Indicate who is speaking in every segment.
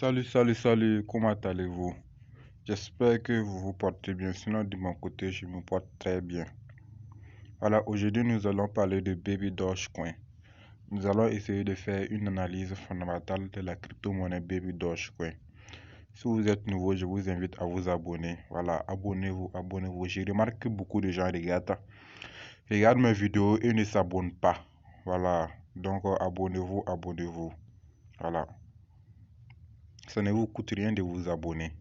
Speaker 1: Salut, comment allez-vous? J'espère que vous vous portez bien, sinon de mon côté, je me porte très bien. Voilà, aujourd'hui nous allons parler de Baby Dogecoin. Nous allons essayer de faire une analyse fondamentale de la crypto-monnaie Baby Dogecoin. Si vous êtes nouveau, je vous invite à vous abonner. Voilà, abonnez-vous. J'ai remarqué que beaucoup de gens regardent mes vidéos et ne s'abonnent pas. Voilà, donc abonnez-vous. Voilà, ça ne vous coûte rien de vous abonner.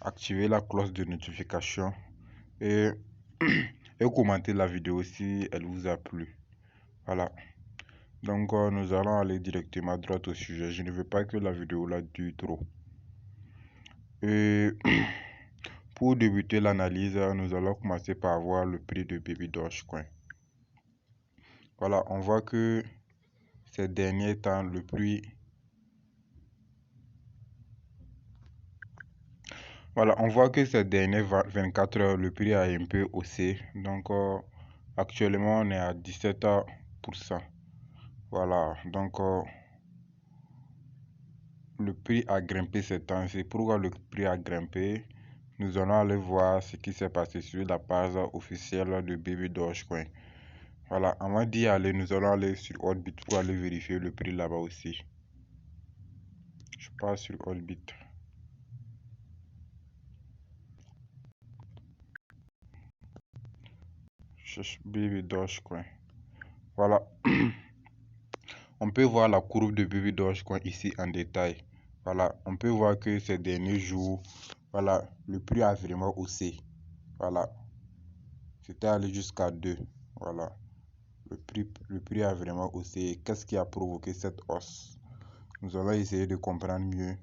Speaker 1: Activez la cloche de notification et, et commentez la vidéo si elle vous a plu. Voilà. Donc nous allons aller directement droit au sujet. Je ne veux pas que la vidéo la dure trop. Et pour débuter l'analyse, nous allons commencer par voir le prix de Baby Dogecoin. Voilà, on voit que ces derniers temps, le prix... Voilà, on voit que ces dernières 24 heures, le prix a un peu haussé. Donc actuellement, on est à 17%. Voilà, donc le prix a grimpé ces temps-ci. Pourquoi le prix a grimpé? Nous allons aller voir ce qui s'est passé sur la page officielle de Baby Dogecoin. Voilà, avant d'y aller, nous allons aller sur Oddbit pour aller vérifier le prix là-bas aussi. Je passe sur Oddbit. Je cherche Baby Dogecoin. Voilà. On peut voir la courbe de Baby Dogecoin ici en détail. Voilà, on peut voir que ces derniers jours, voilà, le prix a vraiment haussé. Voilà, c'était allé jusqu'à 2. Voilà, le prix a vraiment haussé. Qu'est-ce qui a provoqué cette hausse? Nous allons essayer de comprendre mieux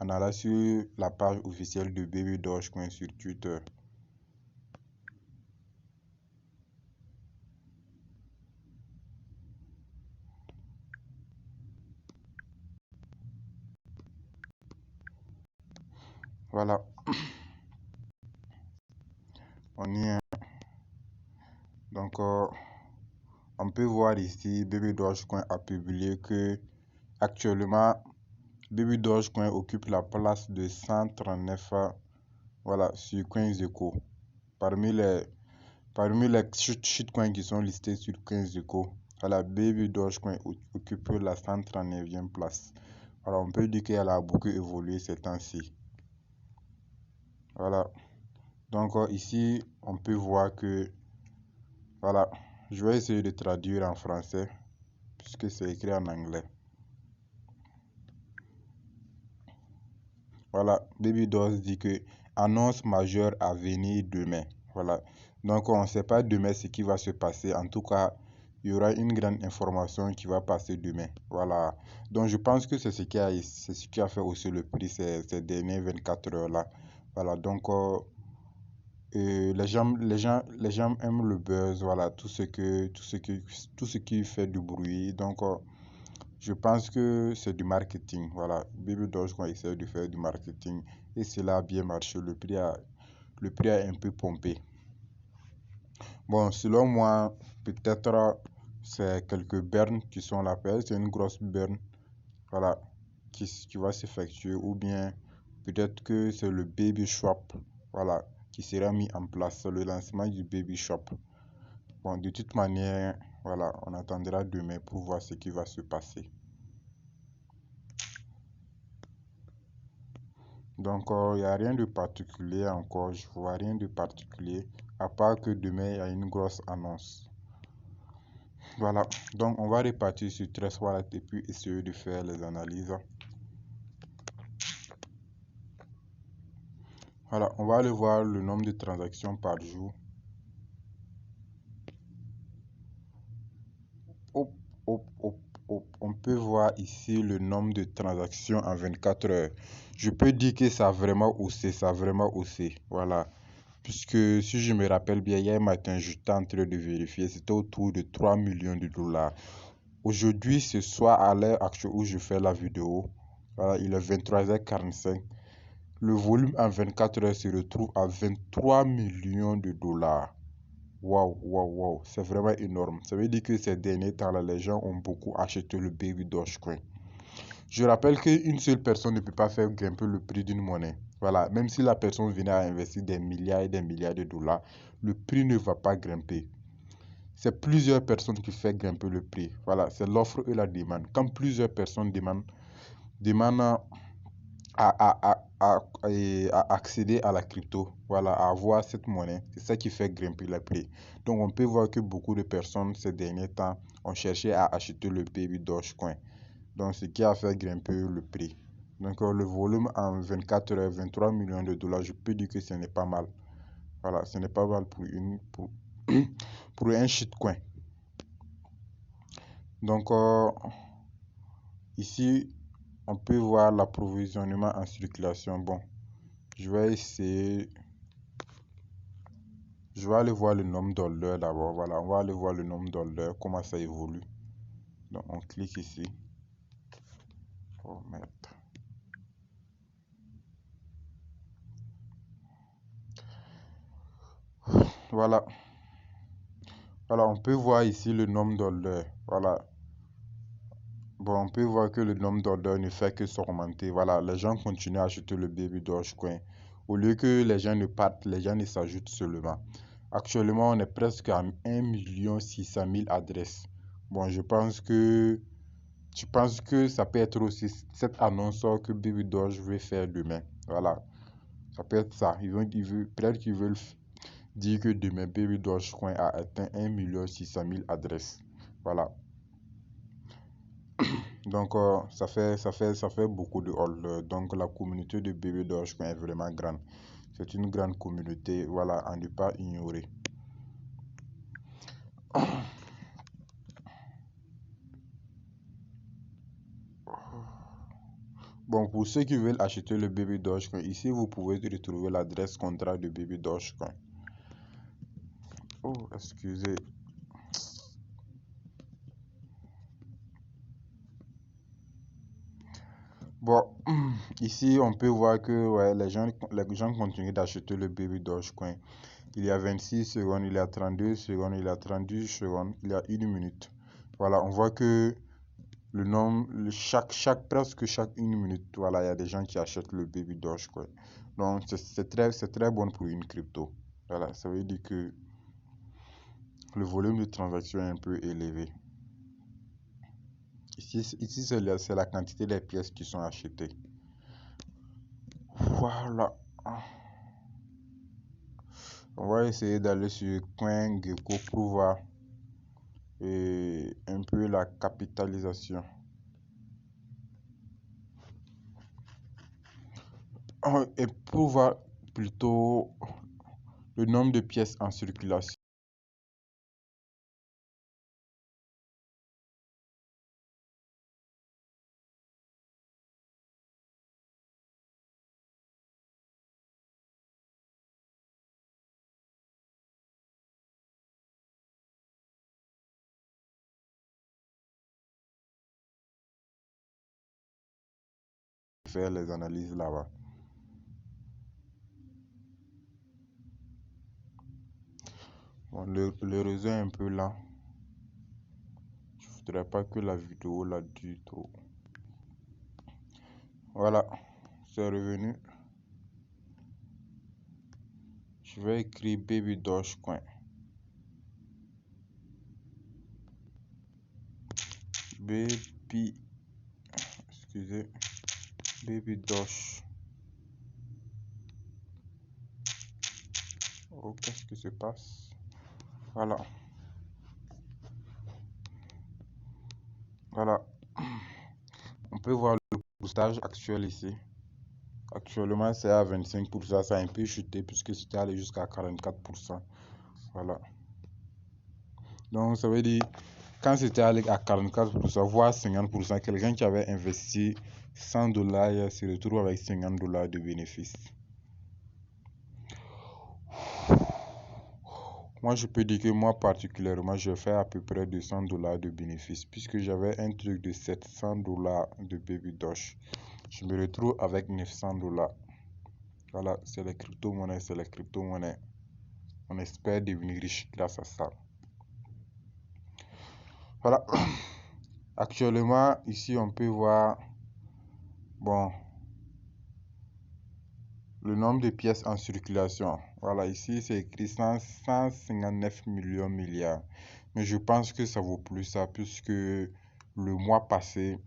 Speaker 1: en allant sur la page officielle de Baby Dogecoin sur Twitter. Voilà, on y est. Donc, on peut voir ici, Baby Dogecoin a publié que actuellement, Baby Dogecoin occupe la place de 139 voilà, sur CoinGecko. Parmi les shitcoins qui sont listés sur CoinGecko, voilà, Baby Dogecoin occupe la 139e place. Alors, on peut dire qu'elle a beaucoup évolué ces temps-ci. Voilà. Donc, ici, on peut voir que, voilà, je vais essayer de traduire en français puisque c'est écrit en anglais. Voilà, Baby Doge dit que annonce majeure à venir demain. Voilà, donc on ne sait pas demain ce qui va se passer. En tout cas, il y aura une grande information qui va passer demain. Voilà, donc je pense que c'est ce qui a fait aussi le prix ces dernières 24 heures là. Voilà, donc les gens aiment le buzz. Voilà, tout ce qui fait du bruit. Donc je pense que c'est du marketing. Voilà, Baby Dogecoin essaie de faire du marketing et cela a bien marché. Le prix a un peu pompé. Bon, selon moi, peut-être c'est quelques burns qui sont là. C'est une grosse burn, voilà, qui va s'effectuer, ou bien peut-être que c'est le Baby Shop, voilà, qui sera mis en place, le lancement du Baby Shop. Bon, de toute manière, voilà, on attendra demain pour voir ce qui va se passer. Donc, il n'y a rien de particulier encore. Je vois rien de particulier, à part que demain, il y a une grosse annonce. Voilà. Donc, on va repartir sur Trust Wallet et puis essayer de faire les analyses. Voilà. On va aller voir le nombre de transactions par jour. Hop, hop, hop, hop. On peut voir ici le nombre de transactions en 24 heures. Je peux dire que ça a vraiment haussé. Voilà. Puisque si je me rappelle bien, hier matin, j'étais en train de vérifier, c'était autour de 3 millions de dollars. Aujourd'hui, ce soir, à l'heure actuelle où je fais la vidéo, voilà, il est 23h45. Le volume en 24 heures se retrouve à 23 millions de dollars. Waouh, c'est vraiment énorme. Ça veut dire que ces derniers temps-là, les gens ont beaucoup acheté le Baby Dogecoin. Je rappelle qu'une seule personne ne peut pas faire grimper le prix d'une monnaie. Voilà, même si la personne venait à investir des milliards et des milliards de dollars, le prix ne va pas grimper. C'est plusieurs personnes qui font grimper le prix. Voilà, c'est l'offre et la demande. Quand plusieurs personnes demandent à accéder à la crypto, voilà, à avoir cette monnaie, c'est ça qui fait grimper le prix. Donc on peut voir que beaucoup de personnes ces derniers temps ont cherché à acheter le Baby Dogecoin. Donc ce qui a fait grimper le prix. Donc le volume en 24 heures, 23 millions de dollars, je peux dire que ce n'est pas mal. Voilà, ce n'est pas mal pour un shitcoin. Donc ici, on peut voir l'approvisionnement en circulation. Bon, je vais essayer. Je vais aller voir le nombre d'orders d'abord. Voilà, on va aller voir le nombre d'orders, comment ça évolue. Donc on clique ici. Pour mettre. Voilà. Voilà, on peut voir ici le nombre d'orders. Voilà. Bon, on peut voir que le nombre d'orders ne fait que s'augmenter. Voilà, les gens continuent à acheter le Baby Dogecoin. Au lieu que les gens ne partent, les gens ne s'ajoutent seulement. Actuellement, on est presque à 1 600 000 adresses. Bon, je pense que ça peut être aussi cette annonce que Baby Doge veut faire demain. Voilà, ça peut être ça. Peut-être qu'ils veulent dire que demain, Baby Dogecoin a atteint 1 600 000 adresses. Voilà. Donc, ça fait beaucoup de holders. Donc, la communauté de Baby Dogecoin est vraiment grande. C'est une grande communauté, voilà, à ne pas ignorer. Bon, pour ceux qui veulent acheter le Baby Dogecoin, ici vous pouvez retrouver l'adresse contrat de Baby Dogecoin. Oh, excusez. Bon, ici on peut voir que ouais, les gens continuent d'acheter le Baby Dogecoin. Il y a 26 secondes, il y a 32 secondes, il y a 38 secondes, il y a 1 minute. Voilà, on voit que le nombre, presque chaque 1 minute, voilà, il y a des gens qui achètent le Baby Dogecoin. Donc c'est très bon pour une crypto. Voilà, ça veut dire que le volume de transactions est un peu élevé. Ici c'est la quantité des pièces qui sont achetées. Voilà. On va essayer d'aller sur CoinGecko pour voir un peu la capitalisation. Et pour voir plutôt le nombre de pièces en circulation. Faire les analyses là-bas. Bon, le réseau est un peu lent. Je voudrais pas que la vidéo la dure trop. Voilà, c'est revenu. Je vais écrire Baby Dogecoin. Excusez, Baby Doge. Oh, qu'est-ce qui se passe? Voilà. Voilà. On peut voir le pourcentage actuel ici. Actuellement, c'est à 25%. Ça a un peu chuté puisque c'était allé jusqu'à 44%. Voilà. Donc, ça veut dire, quand c'était allé à 44%, voire 50%, quelqu'un qui avait investi $100 se retrouve avec $50 de bénéfice. Moi, je peux dire que moi, particulièrement, je fais à peu près $200 de bénéfice puisque j'avais un truc de $700 de Baby Doge. Je me retrouve avec $900. Voilà, c'est les crypto-monnaies. On espère devenir riche grâce à ça. Voilà. Actuellement, ici, on peut voir Bon, le nombre de pièces en circulation. Voilà, ici c'est écrit 159 millions milliards. Mais je pense que ça vaut plus ça, puisque le mois passé,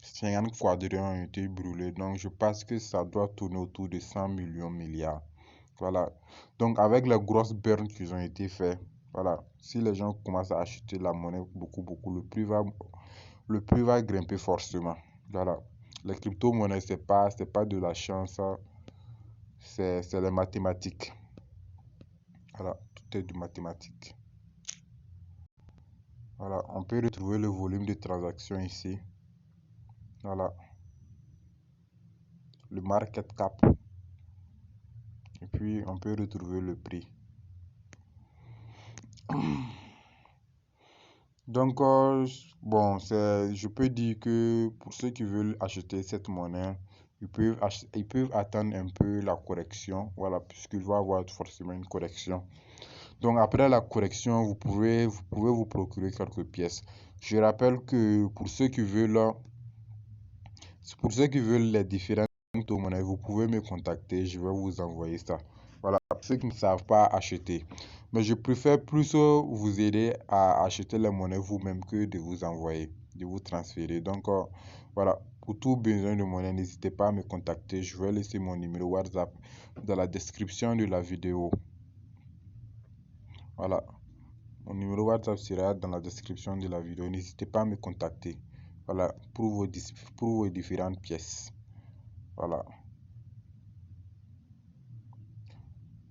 Speaker 1: 50 quadrillions ont été brûlés. Donc je pense que ça doit tourner autour de 100 millions milliards. Voilà. Donc avec les grosses burns qui ont été faites, voilà, si les gens commencent à acheter la monnaie beaucoup, le prix va grimper forcément. Voilà. Les crypto-monnaies, c'est pas de la chance, c'est les mathématiques. Voilà, tout est du mathématique. Voilà, on peut retrouver le volume de transactions ici. Voilà, le market cap. Et puis, on peut retrouver le prix. Donc, bon, je peux dire que pour ceux qui veulent acheter cette monnaie, ils peuvent attendre un peu la correction, voilà, puisqu'il va y avoir forcément une correction. Donc, après la correction, vous pouvez vous procurer quelques pièces. Je rappelle que pour ceux qui veulent les différentes monnaies, vous pouvez me contacter, je vais vous envoyer ça. Voilà, pour ceux qui ne savent pas acheter. Mais je préfère plus vous aider à acheter les monnaies vous-même que de vous envoyer, de vous transférer. Donc, voilà, pour tout besoin de monnaie, n'hésitez pas à me contacter. Je vais laisser mon numéro WhatsApp dans la description de la vidéo. Voilà, mon numéro WhatsApp sera dans la description de la vidéo. N'hésitez pas à me contacter. Voilà, pour vos différentes pièces. Voilà.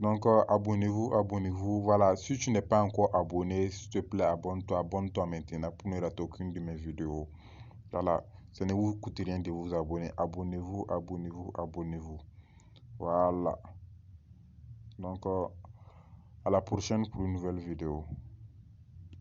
Speaker 1: Donc, abonnez-vous. Voilà, si tu n'es pas encore abonné, s'il te plaît, abonne-toi maintenant pour ne rater aucune de mes vidéos. Voilà, ça ne vous coûte rien de vous abonner. Abonnez-vous. Voilà. Donc, à la prochaine pour une nouvelle vidéo.